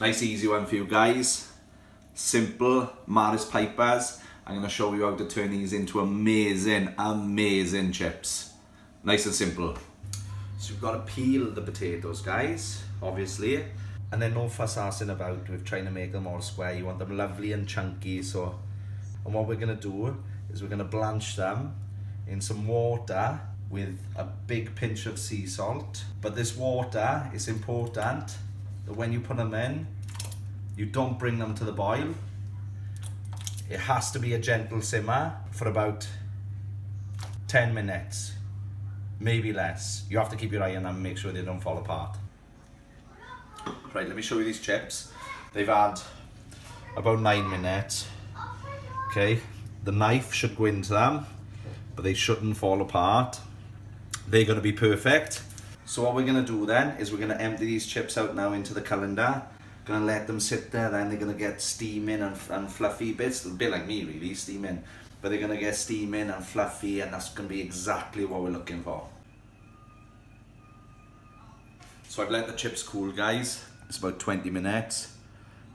Nice easy one for you guys. Simple Maris Pipers. I'm going to show you how to turn these into amazing chips. Nice and simple. So you've got to peel the potatoes, guys, obviously. And then no fuss arsing about with trying to make them all square. You want them lovely and chunky. And what we're going to do is we're going to blanch them in some water with a big pinch of sea salt. But this water is important that when you put them in, you don't bring them to the boil. It has to be a gentle simmer for about 10 minutes, maybe less. You have to keep your eye on them and make sure they don't fall apart. Right, let me show you these chips. They've had about 9 minutes. Okay, the knife should go into them, but they shouldn't fall apart. They're gonna be perfect. So what we're gonna do then is we're gonna empty these chips out now into the colander. Gonna let them sit there, then they're gonna get steaming and fluffy bits, a bit like me really, steaming. But they're gonna get steaming and fluffy, and that's gonna be exactly what we're looking for. So I've let the chips cool, guys. It's about 20 minutes.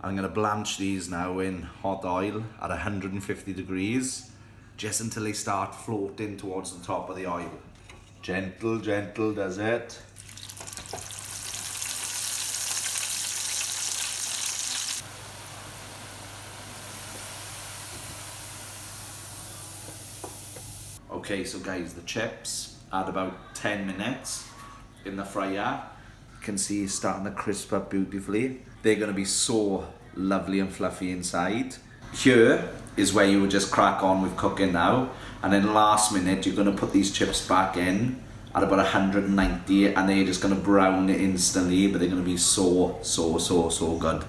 I'm gonna blanch these now in hot oil at 150 degrees, just until they start floating towards the top of the oil. Gentle, gentle does it. Okay, so guys, the chips at about 10 minutes in the fryer. You can see it's starting to crisp up beautifully. They're gonna be so lovely and fluffy inside. Here is where you would just crack on with cooking now. And then last minute, you're gonna put these chips back in at about 190, and they're just gonna brown it instantly, but they're gonna be so good.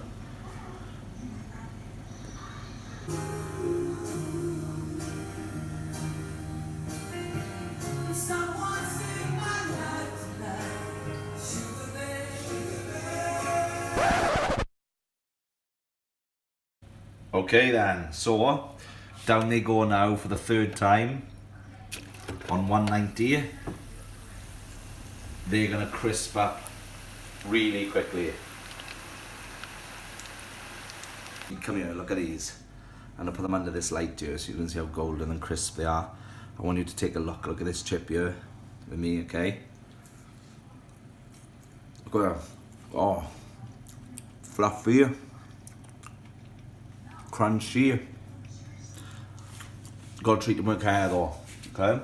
Okay then, so down they go now for the third time on 190. They're gonna crisp up really quickly. Come here, look at these. I'm gonna put them under this light here so you can see how golden and crisp they are. I want you to take a look at this chip here with me, okay? Look at that. Oh, fluffy. Crunchy. Gotta treat them with care though, okay?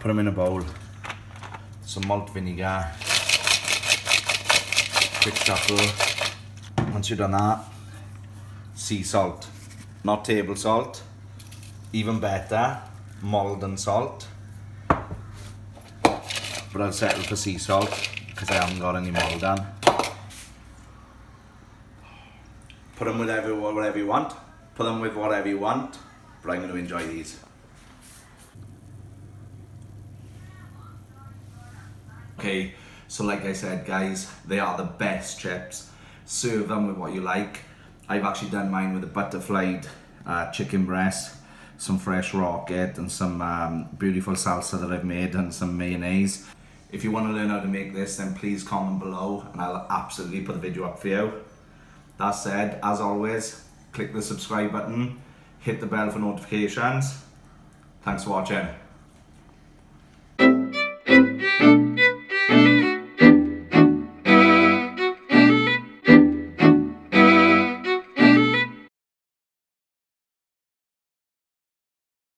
Put them in a bowl. Some malt vinegar. Quick shuffle. Once you've done that, sea salt. Not table salt. Even better, Malt salt. But I'll settle for sea salt because I haven't got any Malt. Put them with whatever you want. Put them with whatever you want. But I'm going to enjoy these. Okay, so like I said, guys, they are the best chips. Serve them with what you like. I've actually done mine with a butterflied chicken breast, some fresh rocket, and some beautiful salsa that I've made, and some mayonnaise. If you want to learn how to make this, then please comment below, and I'll absolutely put the video up for you. That said, as always, click the subscribe button, hit the bell for notifications. Thanks for watching.